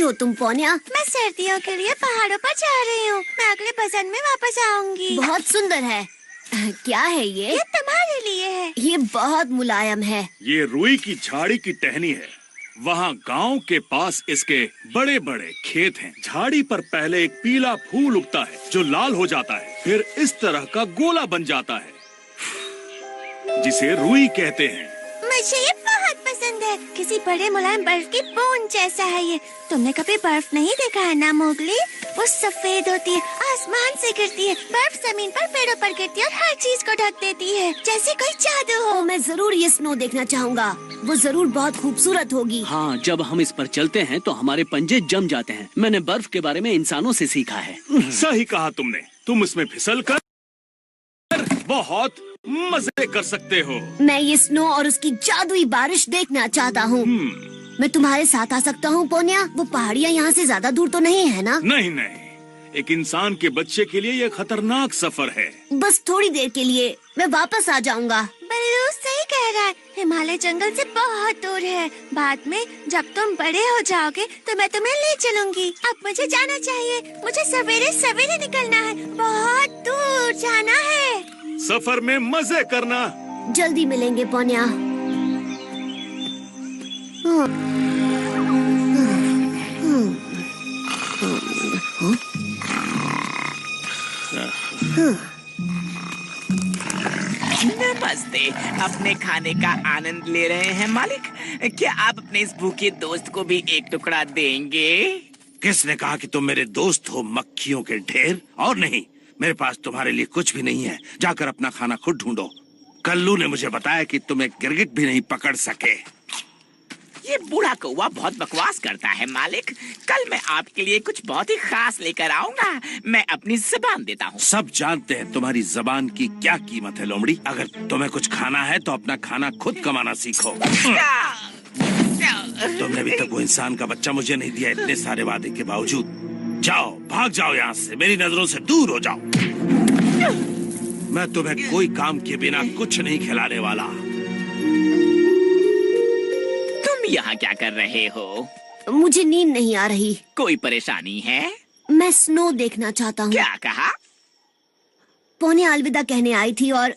हो तुम पोन्या? मैं सर्दियों के लिए पहाड़ों पर जा रही हूँ। मैं अगले बसंत में वापस आऊंगी। बहुत सुंदर है। क्या है ये? ये तुम्हारे लिए है। ये बहुत मुलायम है। ये रुई की झाड़ी की टहनी है। वहाँ गांव के पास इसके बड़े बड़े खेत हैं। झाड़ी पर पहले एक पीला फूल उगता है जो लाल हो जाता है, फिर इस तरह का गोला बन जाता है जिसे रुई कहते हैं। मुझे ये बहुत पसंद है। किसी बड़े मुलायम बर्फ की बूंद जैसा है ये। तुमने कभी बर्फ नहीं देखा है ना मोगली? वो सफेद होती है, आसमान से गिरती है। बर्फ जमीन पर, पेड़ों पर गिरती है और हर चीज को ढक देती है, जैसे कोई जादू हो। मैं जरूर ये स्नो देखना चाहूँगा। वो जरूर बहुत खूबसूरत होगी। हाँ, जब हम इस पर चलते हैं तो हमारे पंजे जम जाते हैं। मैंने बर्फ के बारे में इंसानों से सीखा है। सही कहा तुमने। तुम इसमें फिसल कर बहुत मजे कर सकते हो। मैं ये स्नो और उसकी जादुई बारिश देखना चाहता हूँ। मैं तुम्हारे साथ आ सकता हूँ पोन्या? वो पहाड़ियाँ यहाँ से ज्यादा दूर तो नहीं है ना? नहीं नहीं, एक इंसान के बच्चे के लिए ये खतरनाक सफर है। बस थोड़ी देर के लिए, मैं वापस आ जाऊँगा। बल्लू सही कह रहा है। हिमालय जंगल से बहुत दूर है। बाद में जब तुम बड़े हो जाओगे तो मैं तुम्हें ले चलूंगी। अब मुझे जाना चाहिए। मुझे सवेरे सवेरे निकलना है। बहुत दूर जाना है। सफर में मजे करना। जल्दी मिलेंगे पोन्या। नमस्ते। अपने खाने का आनंद ले रहे हैं मालिक? क्या आप अपने इस भूखे दोस्त को भी एक टुकड़ा देंगे? किसने कहा कि तुम मेरे दोस्त हो, मक्खियों के ढेर? और नहीं, मेरे पास तुम्हारे लिए कुछ भी नहीं है। जाकर अपना खाना खुद ढूंढो। कल्लू ने मुझे बताया कि तुम एक गिरगिट भी नहीं पकड़ सके। ये बूढ़ा कौवा बहुत बकवास करता है मालिक। कल मैं आपके लिए कुछ बहुत ही खास लेकर आऊंगा। मैं अपनी जुबान देता हूँ। सब जानते हैं तुम्हारी जबान की क्या कीमत है लोमड़ी। अगर तुम्हें कुछ खाना है तो अपना खाना खुद कमाना सीखो। तुमने अभी तक वो इंसान का बच्चा मुझे नहीं दिया, इतने सारे वादे के बावजूद। जाओ, भाग जाओ यहाँ से, मेरी नजरों से दूर हो जाओ। मैं तुम्हें कोई काम के बिना कुछ नहीं खिलाने वाला। तुम यहाँ क्या कर रहे हो? मुझे नींद नहीं आ रही। कोई परेशानी है? मैं स्नो देखना चाहता हूँ। क्या कहा? पोन्या अलविदा कहने आई थी और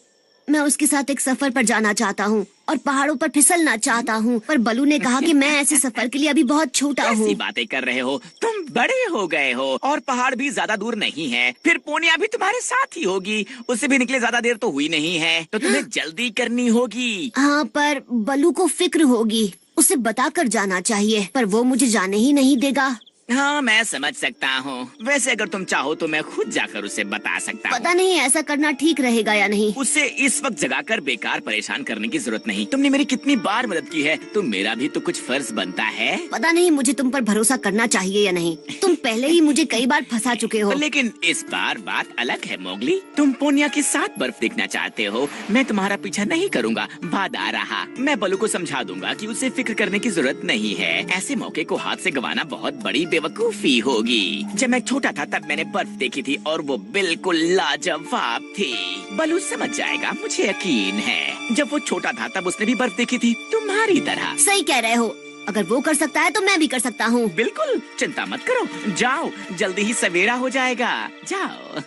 मैं उसके साथ एक सफर पर जाना चाहता हूँ और पहाड़ों पर फिसलना चाहता हूँ, पर बलू ने कहा कि मैं ऐसे सफर के लिए अभी बहुत छोटा हूँ। ऐसी बातें कर रहे हो? तुम बड़े हो गए हो और पहाड़ भी ज्यादा दूर नहीं है। फिर पोनिया भी तुम्हारे साथ ही होगी। उससे भी निकले ज्यादा देर तो हुई नहीं है, तो तुम्हें जल्दी करनी होगी। हाँ, पर बलू को फिक्र होगी। उसे बताकर जाना चाहिए, पर वो मुझे जाने ही नहीं देगा। हाँ, मैं समझ सकता हूँ। वैसे अगर तुम चाहो तो मैं खुद जाकर उसे बता सकता हूँ। पता नहीं ऐसा करना ठीक रहेगा या नहीं। उसे इस वक्त जगाकर बेकार परेशान करने की जरूरत नहीं। तुमने मेरी कितनी बार मदद की है, तो मेरा भी तो कुछ फर्ज बनता है। पता नहीं मुझे तुम पर भरोसा करना चाहिए या नहीं। तुम पहले ही मुझे कई बार फंसा चुके हो। लेकिन इस बार बात अलग है मोगली। तुम पोनिया के साथ बर्फ देखना चाहते हो। मैं तुम्हारा पीछा नहीं करूँगा। बाद आ रहा, मैं बलू को समझा दूंगा कि उसे फिक्र करने की जरूरत नहीं है। ऐसे मौके को हाथ से गंवाना बहुत बड़ी बेवकूफी होगी। जब मैं छोटा था तब मैंने बर्फ देखी थी और वो बिल्कुल लाजवाब थी। बलू समझ जाएगा, मुझे यकीन है। जब वो छोटा था तब उसने भी बर्फ देखी थी, तुम्हारी तरह। सही कह रहे हो। अगर वो कर सकता है तो मैं भी कर सकता हूँ। बिल्कुल, चिंता मत करो। जाओ, जल्दी ही सवेरा हो जाएगा। जाओ।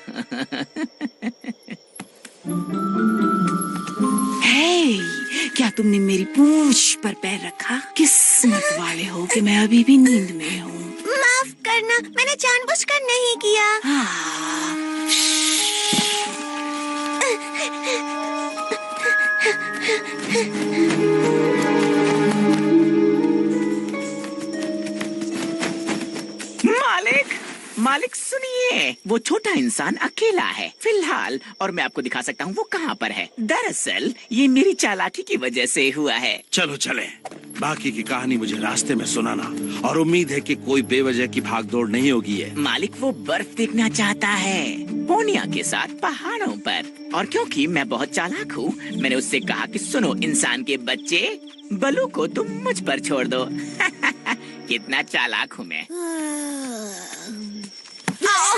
हे, क्या तुमने मेरी पूंछ पर पैर रखा? किस्मत वाले हो कि मैं अभी भी नींद में हूँ। माफ करना, मैंने जानबूझकर नहीं किया। मालिक, मालिक सुनिए, वो छोटा इंसान अकेला है फिलहाल, और मैं आपको दिखा सकता हूँ वो कहाँ पर है। दरअसल ये मेरी चालाकी की वजह से हुआ है। चलो चलें। बाकी की कहानी मुझे रास्ते में सुनाना, और उम्मीद है कि कोई बेवजह की भागदौड़ नहीं होगी है। मालिक वो बर्फ देखना चाहता है पोनिया के साथ पहाड़ों पर, और क्योंकि मैं बहुत चालाक हूँ, मैंने उससे कहा कि सुनो इंसान के बच्चे, बलू को तुम मुझ पर छोड़ दो। कितना चालाक हूँ मैं।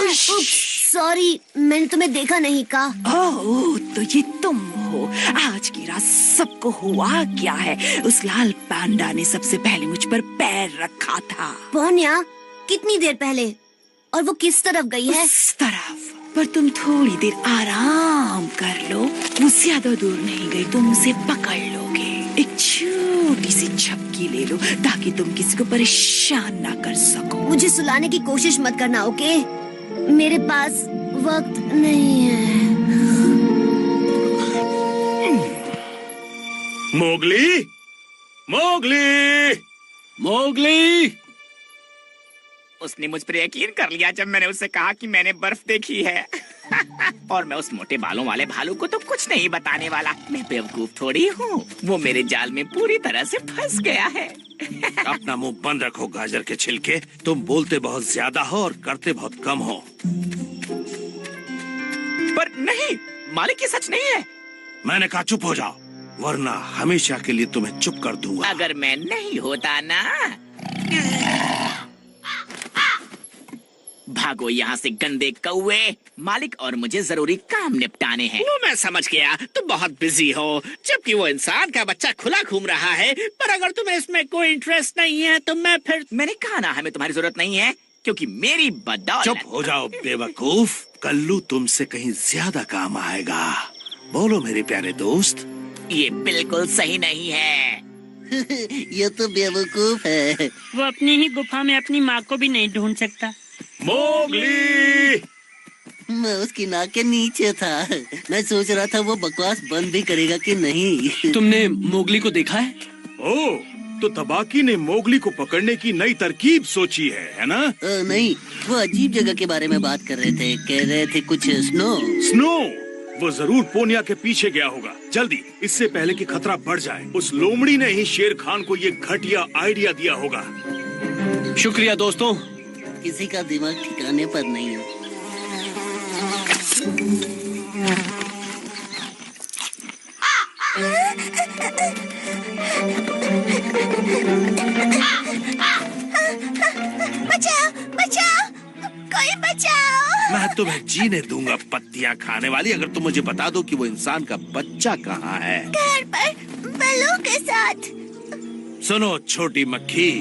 सॉरी, मैंने तुम्हें देखा नहीं का। ओह, तो ये तुम हो। आज की रात सबको हुआ क्या है? उस लाल पांडा ने सबसे पहले मुझ पर पैर रखा था। पोन्या, कितनी देर पहले? और वो किस तरफ गई है? उस तरफ। पर तुम थोड़ी देर आराम कर लो, वो ज्यादा दूर नहीं गई, तुम उसे पकड़ लोगे। एक छोटी सी झपकी ले लो ताकि तुम किसी को परेशान ना कर सको। मुझे सुलाने की कोशिश मत करना, ओके? मेरे पास वक्त नहीं है। Mowgli, Mowgli, Mowgli! उसने मुझ पर यकीन कर लिया जब मैंने उससे कहा कि मैंने बर्फ देखी है। और मैं उस मोटे बालों वाले भालू को तो कुछ नहीं बताने वाला। मैं बेवकूफ थोड़ी हूँ। वो मेरे जाल में पूरी तरह से फंस गया है। अपना मुंह बंद रखो गाजर के छिलके। तुम बोलते बहुत ज्यादा हो और करते बहुत कम हो। पर नहीं, मालिक ये सच नहीं है। मैंने कहा चुप हो जाओ, वरना हमेशा के लिए तुम्हें चुप कर दूंगा। अगर मैं नहीं होता ना। भागो यहाँ से गंदे कौवे। मालिक और मुझे जरूरी काम निपटाने हैं। वो मैं समझ गया, तुम बहुत बिजी हो, जबकि वो इंसान का बच्चा खुला घूम रहा है। पर अगर तुम्हें इसमें कोई इंटरेस्ट नहीं है तो मैं फिर... मैंने कहा ना हमें तुम्हारी जरूरत नहीं है, क्योंकि मेरी बदौलत। चुप हो जाओ बेवकूफ। कल्लू तुमसे कहीं ज्यादा काम आएगा। बोलो मेरे प्यारे दोस्त। ये बिल्कुल सही नहीं है। ये तो बेवकूफ है। वो अपनी ही गुफा में अपनी माँ को भी नहीं ढूंढ सकता। मोगली! मैं उसकी नाक के नीचे था। मैं सोच रहा था वो बकवास बंद भी करेगा कि नहीं। तुमने मोगली को देखा है? ओह, तो तबाकी ने मोगली को पकड़ने की नई तरकीब सोची है ना? नहीं, वो अजीब जगह के बारे में बात कर रहे थे। कह रहे थे कुछ स्नो। स्नो? वो जरूर पोनिया के पीछे गया होगा। जल्दी, इससे पहले कि खतरा बढ़ जाए। उस लोमड़ी ने ही शेर खान को ये घटिया आइडिया दिया होगा। शुक्रिया दोस्तों। किसी का दिमाग ठिकाने पर नहीं है। बचाओ, बचाओ, कोई बचाओ। मैं तुम्हें जीने दूंगा पत्तियां खाने वाली, अगर तुम मुझे बता दो कि वो इंसान का बच्चा कहाँ है। घर पर बलू के साथ। सुनो छोटी मक्खी,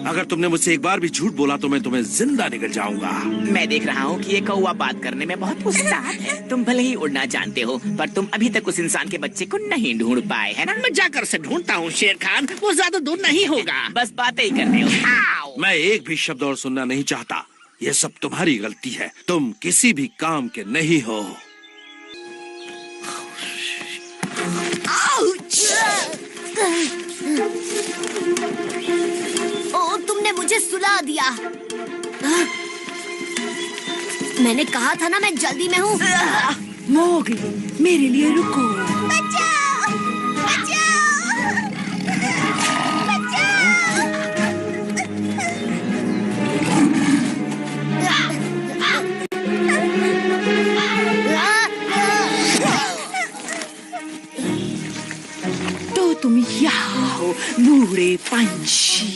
अगर तुमने मुझसे एक बार भी झूठ बोला तो मैं तुम्हें जिंदा निकल जाऊंगा। मैं देख रहा हूँ कि ये कौवा बात करने में बहुत उस्ताद है। तुम भले ही उड़ना जानते हो, पर तुम अभी तक उस इंसान के बच्चे को नहीं ढूंढ पाए, है ना? मैं जाकर से ढूंढता हूँ शेर खान, वो ज्यादा दूर नहीं होगा। बस बातें ही करते हो। आओ। मैं एक भी शब्द और सुनना नहीं चाहता। ये सब तुम्हारी गलती है। तुम किसी भी काम के नहीं हो। ओ, तुमने मुझे सुला दिया। मैंने कहा था ना मैं जल्दी में हूँ। मोगली, मेरे लिए रुको। बचाओ, बचाओ, बचाओ। तो तुम यहाँ हो, बूढ़े पंछी।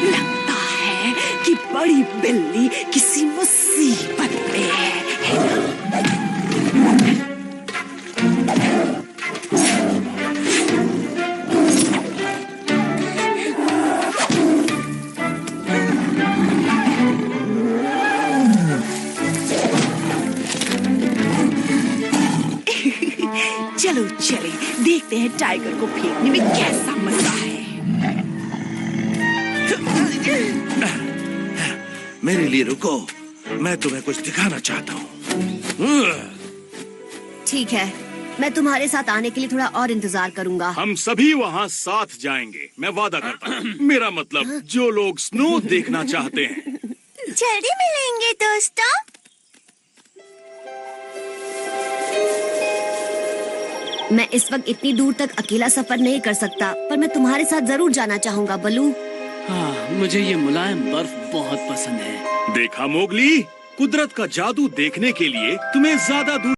लगता है कि बड़ी बिल्ली किसी मुसीबत में है ना? चलो चले, देखते हैं टाइगर को फेंकने में कैसा मजा है। मेरे लिए रुको, मैं तुम्हें कुछ दिखाना चाहता हूँ। ठीक है, मैं तुम्हारे साथ आने के लिए थोड़ा और इंतजार करूंगा। हम सभी वहाँ साथ जाएंगे, मैं वादा करता हूँ। मेरा मतलब जो लोग स्नो देखना चाहते हैं। जल्दी मिलेंगे दोस्तों। मैं इस वक्त इतनी दूर तक अकेला सफर नहीं कर सकता, पर मैं तुम्हारे साथ जरूर जाना चाहूंगा बलू। हाँ, मुझे ये मुलायम बर्फ बहुत पसंद है। देखा मोगली, कुदरत का जादू देखने के लिए तुम्हें ज्यादा दूर